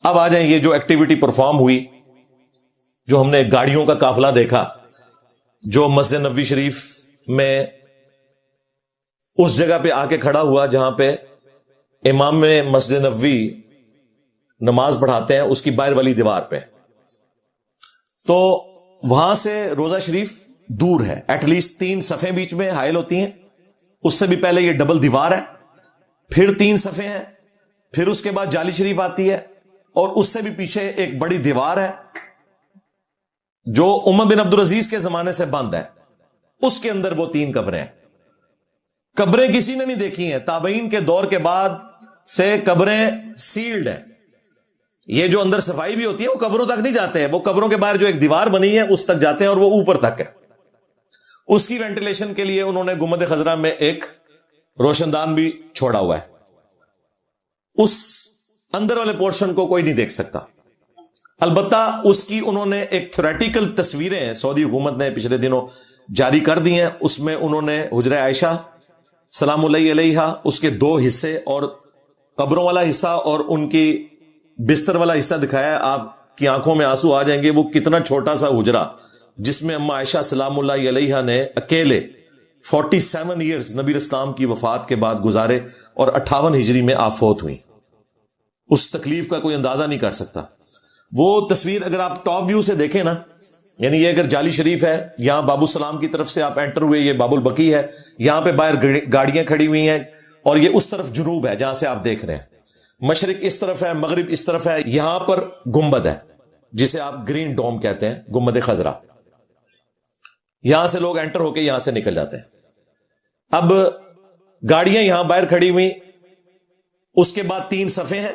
اب آ جائیں یہ جو ایکٹیویٹی پرفارم ہوئی، جو ہم نے گاڑیوں کا قافلہ دیکھا جو مسجد نبوی شریف میں اس جگہ پہ آ کے کھڑا ہوا جہاں پہ امام میں مسجد نبوی نماز پڑھاتے ہیں، اس کی باہر والی دیوار پہ، تو وہاں سے روزہ شریف دور ہے، ایٹ لیسٹ 3 صفیں بیچ میں حائل ہوتی ہیں، اس سے بھی پہلے یہ ڈبل دیوار ہے، پھر 3 صفیں ہیں، پھر اس کے بعد جالی شریف آتی ہے، اور اس سے بھی پیچھے ایک بڑی دیوار ہے جو عمر بن عبدالعزیز کے زمانے سے بند ہے، اس کے اندر وہ 3 قبریں ہیں۔ قبریں کسی نے نہیں دیکھی ہیں، تابعین کے دور کے بعد سے قبریں سیلڈ ہیں، یہ جو اندر صفائی بھی ہوتی ہے وہ قبروں تک نہیں جاتے ہیں، وہ قبروں کے باہر جو ایک دیوار بنی ہے اس تک جاتے ہیں، اور وہ اوپر تک ہے۔ اس کی وینٹیلیشن کے لیے انہوں نے گنبد خضرا میں ایک روشن دان بھی چھوڑا ہوا ہے، اس اندر والے پورشن کو کوئی نہیں دیکھ سکتا۔ البتہ اس کی انہوں نے ایک تھیوریٹیکل تصویریں سعودی حکومت نے پچھلے دنوں جاری کر دی ہیں، اس میں انہوں نے حجرہ عائشہ سلام اللہ علیہ اس کے 2 حصے اور قبروں والا حصہ اور ان کی بستر والا حصہ دکھایا ہے۔ آپ کی آنکھوں میں آنسو آ جائیں گے، وہ کتنا چھوٹا سا حجرہ جس میں اما عائشہ سلام اللہ علیہ نے اکیلے 47 ایئرز نبی اسلام کی وفات کے بعد گزارے، اور 58 ہجری میں آپ فوت ہوئی۔ اس تکلیف کا کوئی اندازہ نہیں کر سکتا۔ وہ تصویر اگر آپ ٹاپ ویو سے دیکھیں نا، یعنی یہ اگر جالی شریف ہے، یہاں باب السلام کی طرف سے آپ انٹر ہوئے، یہ باب البقی ہے، یہاں پہ باہر گاڑیاں کھڑی ہوئی ہیں، اور یہ اس طرف جنوب ہے جہاں سے آپ دیکھ رہے ہیں، مشرق اس طرف ہے، مغرب اس طرف ہے، یہاں پر گنبد ہے جسے آپ گرین ڈوم کہتے ہیں، گنبد خضرا، یہاں سے لوگ انٹر ہو کے یہاں سے نکل جاتے ہیں۔ اب گاڑیاں یہاں باہر کھڑی ہوئی، اس کے بعد 3 صفیں ہیں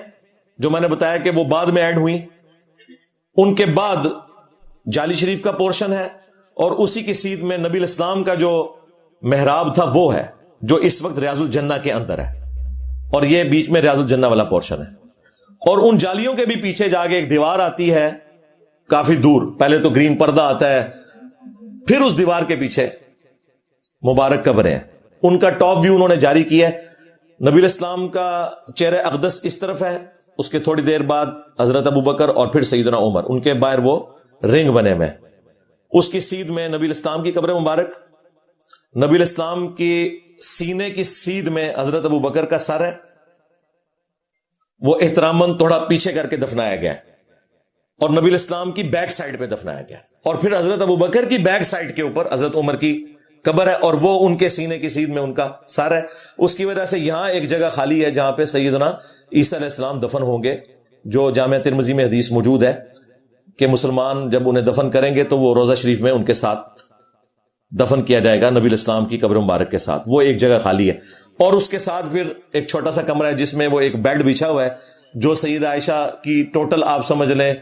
جو میں نے بتایا کہ وہ بعد میں ایڈ ہوئی، ان کے بعد جالی شریف کا پورشن ہے، اور اسی کی سیدھ میں نبی الاسلام کا جو محراب تھا وہ ہے، جو اس وقت ریاض الجنہ کے اندر ہے، اور یہ بیچ میں ریاض الجنہ والا پورشن ہے۔ اور ان جالیوں کے بھی پیچھے جا کے ایک دیوار آتی ہے کافی دور، پہلے تو گرین پردہ آتا ہے، پھر اس دیوار کے پیچھے مبارک قبریں ہیں۔ ان کا ٹاپ ویو انہوں نے جاری کیا ہے، نبی الاسلام کا چہرہ اقدس اس طرف ہے، اس کے تھوڑی دیر بعد حضرت ابوبکر اور پھر سیدنا عمر، ان کے باہر وہ رنگ بنے ہوئے، اس کی سیدھ میں نبی الاسلام کی قبر مبارک، نبی الاسلام کی سینے کی سیدھ میں حضرت ابوبکر کا سر ہے، وہ احتراماً تھوڑا پیچھے کر کے دفنایا گیا ہے، اور نبی الاسلام کی بیک سائڈ پہ دفنایا گیا ہے، اور پھر حضرت ابوبکر کی بیک سائڈ کے اوپر حضرت عمر کی قبر ہے، اور وہ ان کے سینے کی سیدھ میں ان کا سر ہے۔ اس کی وجہ سے یہاں ایک جگہ خالی ہے جہاں پہ سیدنا عیسیٰ علیہ السلام دفن ہوں گے، جو جامع ترمذی میں حدیث موجود ہے کہ مسلمان جب انہیں دفن کریں گے تو وہ روضہ شریف میں ان کے ساتھ دفن کیا جائے گا، نبی الاسلام کی قبر مبارک کے ساتھ۔ وہ ایک جگہ خالی ہے، اور اس کے ساتھ پھر ایک چھوٹا سا کمرہ ہے جس میں وہ ایک بیڈ بچھا ہوا ہے، جو سیدہ عائشہ کی ٹوٹل آپ سمجھ لیں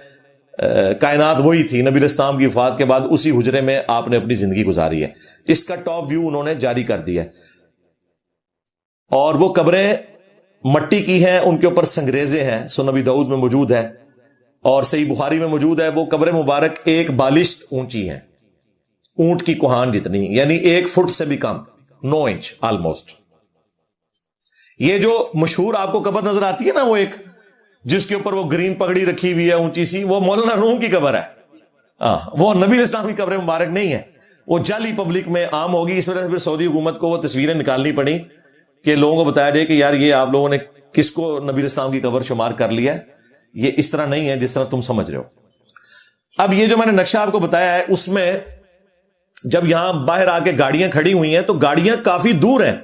کائنات وہی تھی، نبی الاسلام کی وفات کے بعد اسی حجرے میں آپ نے اپنی زندگی گزاری ہے۔ اس کا ٹاپ ویو انہوں نے جاری کر دیا ہے، اور وہ قبریں مٹی کی ہیں، ان کے اوپر سنگریزے ہیں، سنن نبی داؤد میں موجود ہے اور صحیح بخاری میں موجود ہے۔ وہ قبر مبارک 1 بالشت اونچی ہیں، اونٹ کی کوہان جتنی، یعنی 1 فٹ سے بھی کم، 9 انچ آلموسٹ۔ یہ جو مشہور آپ کو قبر نظر آتی ہے نا، وہ ایک جس کے اوپر وہ گرین پگڑی رکھی ہوئی ہے اونچی سی، وہ مولانا روم کی قبر ہے، وہ نبی اسلام کی قبر مبارک نہیں ہے، وہ جعلی پبلک میں عام ہوگی۔ اس وجہ سے پھر سعودی حکومت کو وہ تصویریں نکالنی پڑی کہ لوگوں کو بتایا جائے کہ یار یہ آپ لوگوں نے کس کو نبی اسلام کی قبر شمار کر لیا ہے، یہ اس طرح نہیں ہے جس طرح تم سمجھ رہے ہو۔ اب یہ جو میں نے نقشہ آپ کو بتایا ہے، اس میں جب یہاں باہر آ کے گاڑیاں کھڑی ہوئی ہیں تو گاڑیاں کافی دور ہیں،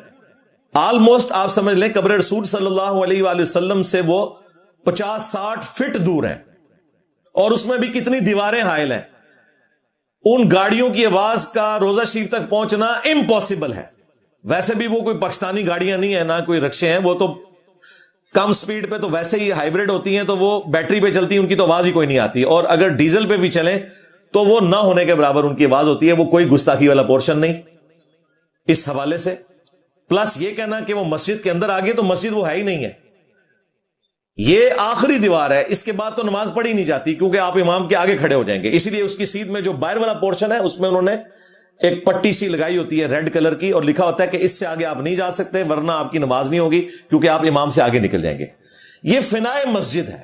آلموسٹ آپ سمجھ لیں قبر رسول صلی اللہ علیہ وآلہ وسلم سے وہ 50-60 فٹ دور ہیں، اور اس میں بھی کتنی دیواریں حائل ہیں۔ ان گاڑیوں کی آواز کا روضہ شریف تک پہنچنا امپاسبل ہے۔ ویسے بھی وہ کوئی پاکستانی گاڑیاں نہیں ہیں، نہ کوئی رکشے ہیں، وہ تو کم سپیڈ پہ تو ویسے ہی ہائیبریڈ ہوتی ہیں، تو وہ بیٹری پہ چلتی ہیں، ان کی تو آواز ہی کوئی نہیں آتی، اور اگر ڈیزل پہ بھی چلیں تو وہ نہ ہونے کے برابر ان کی آواز ہوتی ہے۔ وہ کوئی گستاخی والا پورشن نہیں اس حوالے سے۔ پلس یہ کہنا کہ وہ مسجد کے اندر آ گئے، تو مسجد وہ ہے ہی نہیں ہے، یہ آخری دیوار ہے، اس کے بعد تو نماز پڑھی نہیں جاتی کیونکہ آپ امام کے آگے کھڑے ہو جائیں گے۔ اسی لیے اس کی سیدھ میں جو باہر والا پورشن ہے اس میں انہوں نے ایک پٹی سی لگائی ہوتی ہے ریڈ کلر کی، اور لکھا ہوتا ہے کہ اس سے آگے آپ نہیں جا سکتے ورنہ آپ کی نماز نہیں ہوگی، کیونکہ آپ امام سے آگے نکل جائیں گے۔ یہ فنائے مسجد ہے،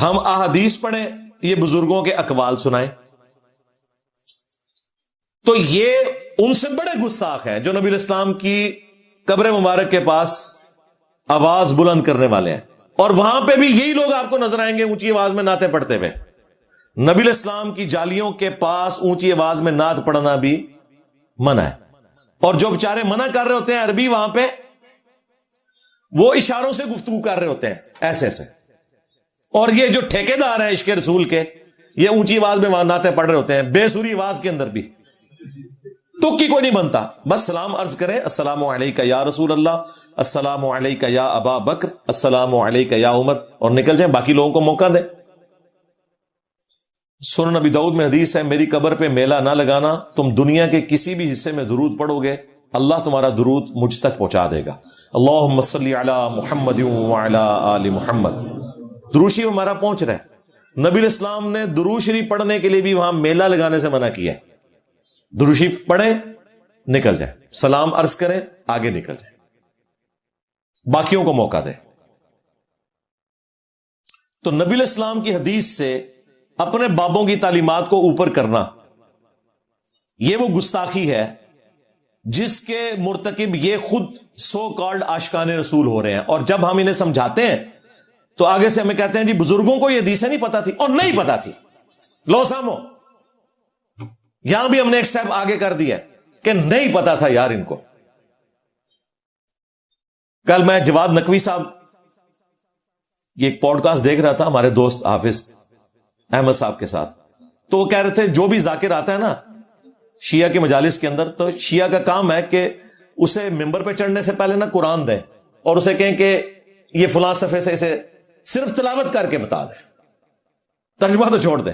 ہم احادیث پڑھیں، یہ بزرگوں کے اقوال سنائیں، تو یہ ان سے بڑے گستاخ ہیں جو نبی الاسلام کی قبر مبارک کے پاس آواز بلند کرنے والے ہیں. اور وہاں پہ بھی یہی لوگ آپ کو نظر آئیں گے اونچی آواز میں نعتیں پڑھتے ہوئے. نبی الاسلام کی جالیوں کے پاس اونچی آواز میں نعت پڑھنا بھی منع ہے. اور جو بیچارے منع کر رہے ہوتے ہیں عربی، وہاں پہ وہ اشاروں سے گفتگو کر رہے ہوتے ہیں ایسے ایسے. اور یہ جو ٹھیکیدار ہیں عشق رسول کے، یہ اونچی آواز میں وہاں نعتیں پڑھ رہے ہوتے ہیں، بے سری آواز کے اندر بھی تک کی کوئی نہیں بنتا. بس سلام عرض کریں، السلام علیکہ یا رسول اللہ، السلام علیکہ یا ابا بکر، السلام علیکہ یا عمر، اور نکل جائیں، باقی لوگوں کو موقع دیں. سنن نبی داؤد میں حدیث ہے، میری قبر پہ میلہ نہ لگانا، تم دنیا کے کسی بھی حصے میں درود پڑھو گے اللہ تمہارا درود مجھ تک پہنچا دے گا. اللہم صلی علی محمد وعلی آل محمد. درود شریف ہمارا پہنچ رہا ہے. نبی الاسلام نے درود شریف پڑھنے کے لیے بھی وہاں میلہ لگانے سے منع کیا ہے. درود شریف پڑھیں، نکل جائیں، سلام عرض کریں، آگے نکل جائیں، باقیوں کو موقع دیں. تو نبی الاسلام کی حدیث سے اپنے بابوں کی تعلیمات کو اوپر کرنا، یہ وہ گستاخی ہے جس کے مرتکب یہ خود سو کالڈ عاشقان رسول ہو رہے ہیں. اور جب ہم انہیں سمجھاتے ہیں تو آگے سے ہمیں کہتے ہیں جی بزرگوں کو یہ حدیثیں نہیں پتا تھی، اور نہیں پتا تھی. لو سامو، یہاں بھی ہم نے ایک سٹیپ آگے کر دیا کہ نہیں پتا تھا یار ان کو. کل میں جواد نقوی صاحب یہ ایک پوڈ کاسٹ دیکھ رہا تھا ہمارے دوست حافظ احمد صاحب کے ساتھ، تو وہ کہہ رہے تھے جو بھی ذاکر آتا ہے نا شیعہ کے مجالس کے اندر، تو شیعہ کا کام ہے کہ اسے ممبر پہ چڑھنے سے پہلے نا قرآن دیں اور اسے کہیں کہ یہ فلاں صفحے سے اسے صرف تلاوت کر کے بتا دیں، ترجمہ تو چھوڑ دیں.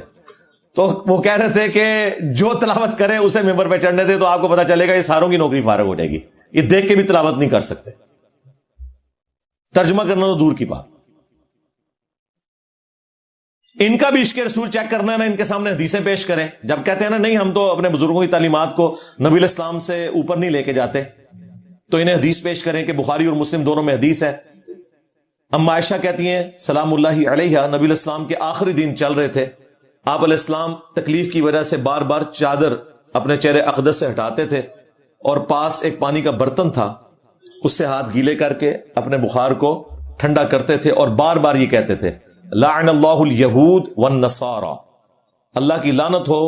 تو وہ کہہ رہے تھے کہ جو تلاوت کرے اسے ممبر پہ چڑھنے دے، تو آپ کو پتا چلے گا یہ ساروں کی نوکری فارغ ہو جائے گی. یہ دیکھ کے بھی تلاوت نہیں کر سکتے، ترجمہ کرنا تو دور کی بات. ان کا بھی عشق رسول چیک کرنا ہے نا، ان کے سامنے حدیثیں پیش کریں. جب کہتے ہیں نا نہیں ہم تو اپنے بزرگوں کی تعلیمات کو نبی الاسلام سے اوپر نہیں لے کے جاتے، تو انہیں حدیث پیش کریں کہ بخاری اور مسلم دونوں میں حدیث ہے. اما عائشہ کہتی ہیں سلام اللہ علیہا، نبی الاسلام کے آخری دن چل رہے تھے، آپ علیہ السلام تکلیف کی وجہ سے بار بار چادر اپنے چہرے اقدس سے ہٹاتے تھے، اور پاس ایک پانی کا برتن تھا، اس سے ہاتھ گیلے کر کے اپنے بخار کو ٹھنڈا کرتے تھے، اور بار بار یہ کہتے تھے لعن اللہ الیہود والنصارى، اللہ کی لعنت ہو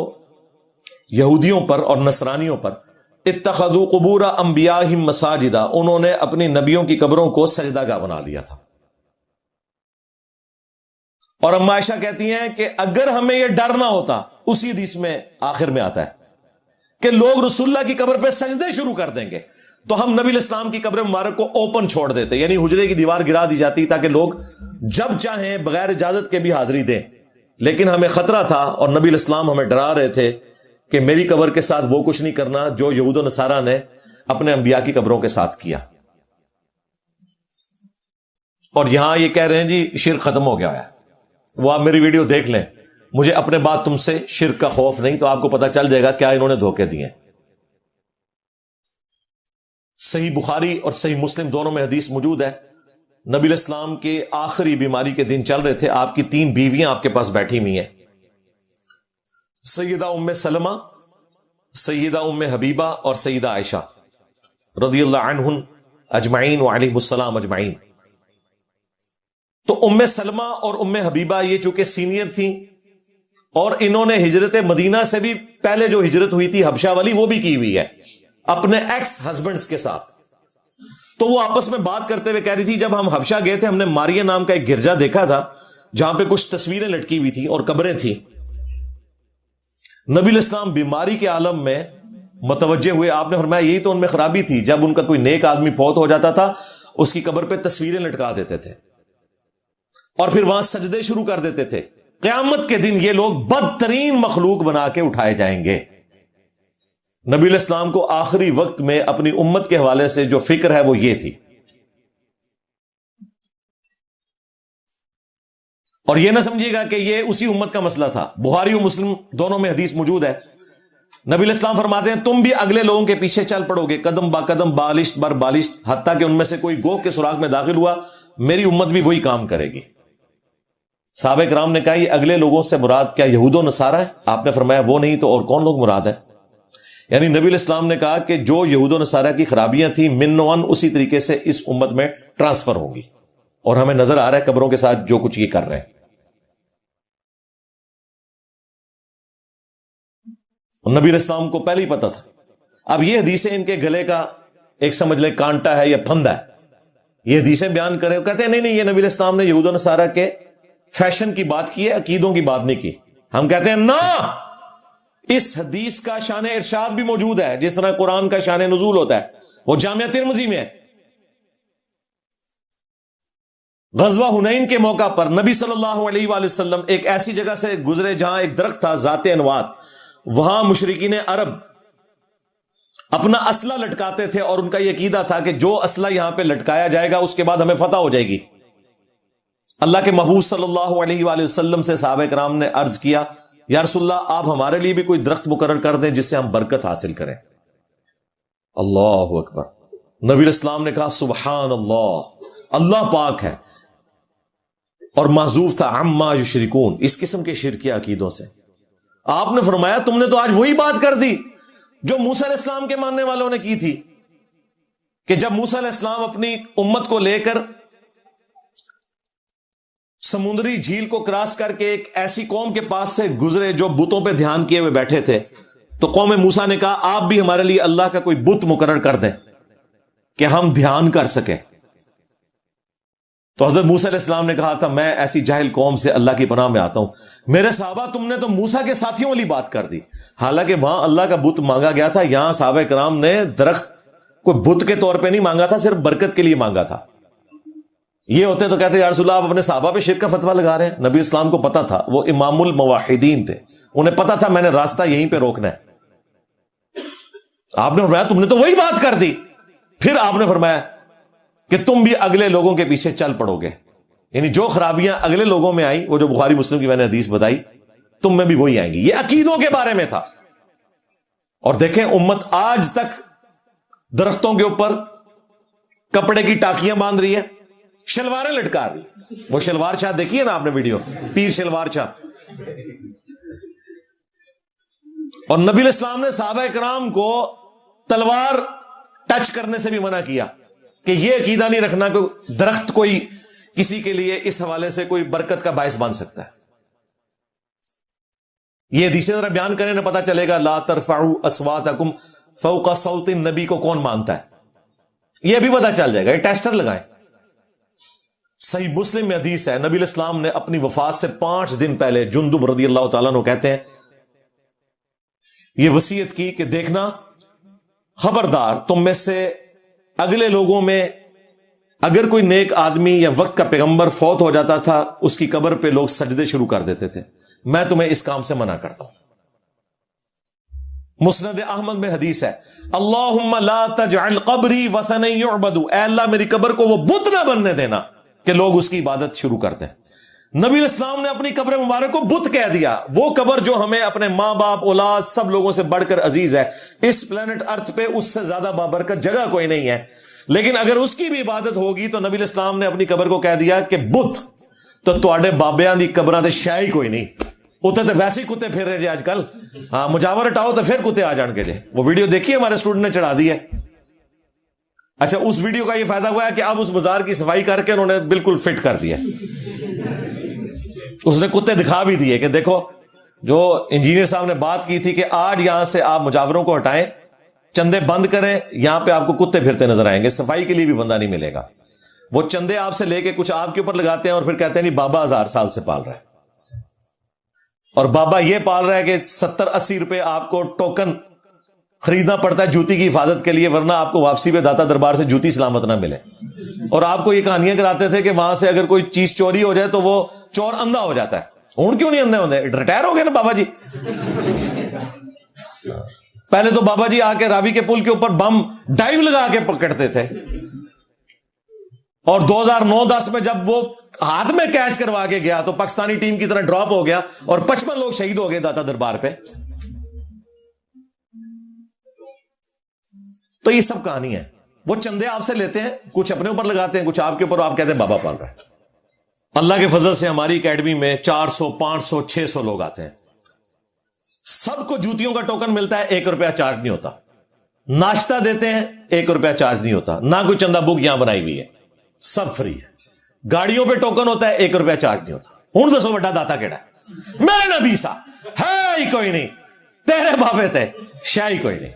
یہودیوں پر اور نصرانیوں پر، اتخذوا قبور انبیاءہم مساجدا، انہوں نے اپنی نبیوں کی قبروں کو سجدہ گاہ بنا لیا تھا. اور اما عائشہ کہتی ہیں کہ اگر ہمیں یہ ڈر نہ ہوتا، اسی حدیث میں آخر میں آتا ہے کہ لوگ رسول اللہ کی قبر پہ سجدے شروع کر دیں گے، تو ہم نبی الاسلام کی قبر مبارک کو اوپن چھوڑ دیتے، یعنی حجرے کی دیوار گرا دی جاتی تاکہ لوگ جب چاہیں بغیر اجازت کے بھی حاضری دیں. لیکن ہمیں خطرہ تھا اور نبی الاسلام ہمیں ڈرا رہے تھے کہ میری قبر کے ساتھ وہ کچھ نہیں کرنا جو یہود و نصارہ نے اپنے انبیاء کی قبروں کے ساتھ کیا. اور یہاں یہ کہہ رہے ہیں جی شرک ختم ہو گیا ہے. وہ آپ میری ویڈیو دیکھ لیں، مجھے اپنے بعد تم سے شرک کا خوف نہیں، تو آپ کو پتا چل جائے گا کیا انہوں نے دھوکے دیے. صحیح بخاری اور صحیح مسلم دونوں میں حدیث موجود ہے، نبی الاسلام کے آخری بیماری کے دن چل رہے تھے، آپ کی 3 بیویاں آپ کے پاس بیٹھی ہوئی ہیں، سیدہ ام سلمہ، سیدہ ام حبیبہ اور سیدہ عائشہ رضی اللہ عنہن اجمعین وعلیہم السلام اجمعین. تو ام سلمہ اور ام حبیبہ یہ چونکہ سینئر تھیں، اور انہوں نے ہجرت مدینہ سے بھی پہلے جو ہجرت ہوئی تھی حبشہ والی وہ بھی کی ہوئی ہے اپنے ایکس ہسبینڈز کے ساتھ. تو وہ آپس میں بات کرتے ہوئے کہہ رہی تھی جب ہم حبشہ گئے تھے ہم نے ماریہ نام کا ایک گرجا دیکھا تھا جہاں پہ کچھ تصویریں لٹکی ہوئی تھی اور قبریں تھیں. نبی الاسلام بیماری کے عالم میں متوجہ ہوئے، آپ نے فرمایا یہی تو ان میں خرابی تھی، جب ان کا کوئی نیک آدمی فوت ہو جاتا تھا اس کی قبر پہ تصویریں لٹکا دیتے تھے اور پھر وہاں سجدے شروع کر دیتے تھے. قیامت کے دن یہ لوگ بدترین مخلوق بنا کے اٹھائے جائیں گے. نبی الاسلام کو آخری وقت میں اپنی امت کے حوالے سے جو فکر ہے وہ یہ تھی. اور یہ نہ سمجھیے گا کہ یہ اسی امت کا مسئلہ تھا، بخاری و مسلم دونوں میں حدیث موجود ہے. نبی الاسلام فرماتے ہیں تم بھی اگلے لوگوں کے پیچھے چل پڑو گے قدم با قدم، بالشت بر بالشت، حتیٰ کہ ان میں سے کوئی گوہ کے سراغ میں داخل ہوا میری امت بھی وہی کام کرے گی. صحابہ کرام نے کہا یہ اگلے لوگوں سے مراد کیا یہود و نصارہ ہے؟ آپ نے فرمایا وہ نہیں تو اور کون لوگ مراد ہے؟ یعنی نبی علیہ السلام نے کہا کہ جو یہود و نصارہ کی خرابیاں تھیں من و عن اسی طریقے سے اس امت میں ٹرانسفر ہوں گی، اور ہمیں نظر آ رہا ہے قبروں کے ساتھ جو کچھ یہ کر رہے ہیں۔ نبی علیہ السلام کو پہلے ہی پتا تھا۔ اب یہ حدیثیں ان کے گلے کا ایک سمجھ لیں کانٹا ہے یا پھندا ہے، یہ حدیثیں بیان کرے، کہتے ہیں نہیں نہیں، یہ نبی علیہ السلام نے یہود و نصارہ کے فیشن کی بات کی ہے، عقیدوں کی بات نہیں کی۔ ہم کہتے ہیں نا، اس حدیث کا شان ارشاد بھی موجود ہے، جس طرح قرآن کا شان نزول ہوتا ہے، وہ جامعہ ترمذی میں ہے۔ غزوہ حنین کے موقع پر نبی صلی اللہ علیہ وآلہ وسلم ایک ایسی جگہ سے گزرے جہاں ایک درخت تھا ذات انوات، وہاں مشرکین عرب اپنا اسلحہ لٹکاتے تھے، اور ان کا یہ عقیدہ تھا کہ جو اسلحہ یہاں پہ لٹکایا جائے گا اس کے بعد ہمیں فتح ہو جائے گی۔ اللہ کے محبوب صلی اللہ علیہ وآلہ وسلم سے صحابہ کرام نے عرض کیا یا رسول اللہ آپ ہمارے لیے بھی کوئی درخت مقرر کر دیں جس سے ہم برکت حاصل کریں۔ اللہ اکبر۔ نبی علیہ السلام نے کہا سبحان اللہ، اللہ پاک ہے، اور معذوف تھا عما یشرکون، اس قسم کے شرکی عقیدوں سے۔ آپ نے فرمایا تم نے تو آج وہی بات کر دی جو موسیٰ علیہ السلام کے ماننے والوں نے کی تھی، کہ جب موسیٰ علیہ السلام اپنی امت کو لے کر سمندری جھیل کو کراس کر کے ایک ایسی قوم کے پاس سے گزرے جو بتوں پہ دھیان کیے ہوئے بیٹھے تھے، تو قوم موسیٰ نے کہا آپ بھی ہمارے لیے اللہ کا کوئی بت مقرر کر دیں کہ ہم دھیان کر سکیں۔ تو حضرت موسیٰ علیہ السلام نے کہا تھا میں ایسی جاہل قوم سے اللہ کی پناہ میں آتا ہوں۔ میرے صحابہ تم نے تو موسیٰ کے ساتھیوں والی بات کر دی، حالانکہ وہاں اللہ کا بت مانگا گیا تھا، یہاں صحابہ کرام نے درخت کوئی بت کے طور پہ نہیں مانگا تھا، صرف برکت کے لیے مانگا تھا۔ یہ ہوتے تو کہتے یا رسول اللہ آپ اپنے صحابہ پہ شرک کا فتویٰ لگا رہے ہیں۔ نبی اسلام کو پتا تھا، وہ امام الموحدین تھے، انہیں پتا تھا میں نے راستہ یہیں پہ روکنا ہے۔ آپ نے فرمایا تم نے تو وہی بات کر دی، پھر آپ نے فرمایا کہ تم بھی اگلے لوگوں کے پیچھے چل پڑو گے، یعنی جو خرابیاں اگلے لوگوں میں آئیں، وہ جو بخاری مسلم کی میں نے حدیث بتائی، تم میں بھی وہی آئیں گی۔ یہ عقیدوں کے بارے میں تھا۔ اور دیکھیں امت آج تک درختوں کے اوپر کپڑے کی ٹاکیاں باندھ رہی ہے، شلواریں لٹکا رہی۔ وہ شلوار شاہ دیکھیے نا آپ نے ویڈیو، پیر شلوار شاہ۔ اور نبی علیہ السلام نے صحابہ کرام کو تلوار ٹچ کرنے سے بھی منع کیا کہ یہ عقیدہ نہیں رکھنا کہ درخت کوئی کسی کے لیے اس حوالے سے کوئی برکت کا باعث بن سکتا ہے۔ یہ حدیثیں ذرا بیان کرنے نہ پتا چلے گا لا ترفعوا اصواتکم فوق صوت النبی کو کون مانتا ہے، یہ بھی پتا چل جائے گا، یہ ٹیسٹر لگائیں۔ صحیح مسلم میں حدیث ہے، نبی علیہ السلام نے اپنی وفات سے 5 دن پہلے جندب رضی اللہ تعالیٰ عنہ کہتے ہیں یہ وصیت کی کہ دیکھنا خبردار تم میں سے اگلے لوگوں میں اگر کوئی نیک آدمی یا وقت کا پیغمبر فوت ہو جاتا تھا اس کی قبر پہ لوگ سجدے شروع کر دیتے تھے، میں تمہیں اس کام سے منع کرتا ہوں۔ مسند احمد میں حدیث ہے اللہم لا تجعل قبری وثنا یعبد، اے اللہ میری قبر کو وہ بت نہ بننے دینا کہ لوگ اس کی عبادت شروع کرتے ہیں۔ نبی علیہ السلام نے اپنی قبر مبارک کو بت کہہ دیا، وہ قبر جو ہمیں اپنے ماں باپ اولاد سب لوگوں سے بڑھ کر عزیز ہے، اس پلانٹ ارتھ پہ اس سے زیادہ بابرکت جگہ کوئی نہیں ہے، لیکن اگر اس کی بھی عبادت ہوگی تو نبی علیہ السلام نے اپنی قبر کو کہہ دیا کہ بت تو تواڈے بابیاں دی قبراں تے شے ہی کوئی نہیں، اتنے تو ویسے ہی کتے پھر رہے جی آج کل، ہاں مجاور ہٹاؤ تو پھر کتے آ جان کے جے۔ وہ ویڈیو دیکھی ہمارے اسٹوڈنٹ نے چڑھا دی ہے۔ اچھا اس ویڈیو کا یہ فائدہ ہوا ہے کہ اب اس بازار کی صفائی کر کے انہوں نے بالکل فٹ کر دیا، اس نے کتے دکھا بھی دیے کہ دیکھو جو انجینئر صاحب نے بات کی تھی کہ آج یہاں سے آپ مجاوروں کو ہٹائیں، چندے بند کریں، یہاں پہ آپ کو کتے پھرتے نظر آئیں گے، صفائی کے لیے بھی بندہ نہیں ملے گا۔ وہ چندے آپ سے لے کے کچھ آپ کے اوپر لگاتے ہیں اور پھر کہتے ہیں نہیں بابا 1000 سال سے پال رہا ہے، اور بابا یہ پال رہا ہے کہ 70-80 روپے آپ کو ٹوکن خریدنا پڑتا ہے جوتی کی حفاظت کے لیے، ورنہ آپ کو واپسی پہ داتا دربار سے جوتی سلامت نہ ملے۔ اور آپ کو یہ کہانیاں کراتے تھے کہ وہاں سے اگر کوئی چیز چوری ہو جائے تو وہ چور اندھا ہو جاتا ہے۔ ہوں کیوں نہیں اندھے ہوتے؟ ریٹائر ہو گئے نا بابا جی۔ پہلے تو بابا جی آ کے راوی کے پل کے اوپر بم ڈائیو لگا کے پکڑتے تھے، اور 2009-10 میں جب وہ ہاتھ میں کیچ کروا کے گیا تو پاکستانی ٹیم کی طرح ڈراپ ہو گیا اور 55 لوگ شہید ہو گئے داتا دربار پہ۔ تو یہ سب کہانی ہے، وہ چندے آپ سے لیتے ہیں، کچھ اپنے اوپر لگاتے ہیں، کچھ آپ کے اوپر، آپ کہتے ہیں بابا پال رہا ہے۔ اللہ کے فضل سے ہماری اکیڈمی میں 400 500 600 لوگ آتے ہیں. سب کو جوتیوں کا ٹوکن ملتا ہے, 1 روپیہ چارج نہیں ہوتا. ناشتہ دیتے ہیں, 1 روپیہ چارج نہیں ہوتا. نہ کوئی چندہ بک یہاں بنائی ہوئی ہے, سب فری ہے. گاڑیوں پہ ٹوکن ہوتا ہے, 1 روپیہ چارج نہیں ہوتا. ہوں دسو بڑا داتا کیڑا ہے؟ میرے نبی سا ہے ہی کوئی نہیں, تیرے بابے تے شاہ ہی کوئی نہیں.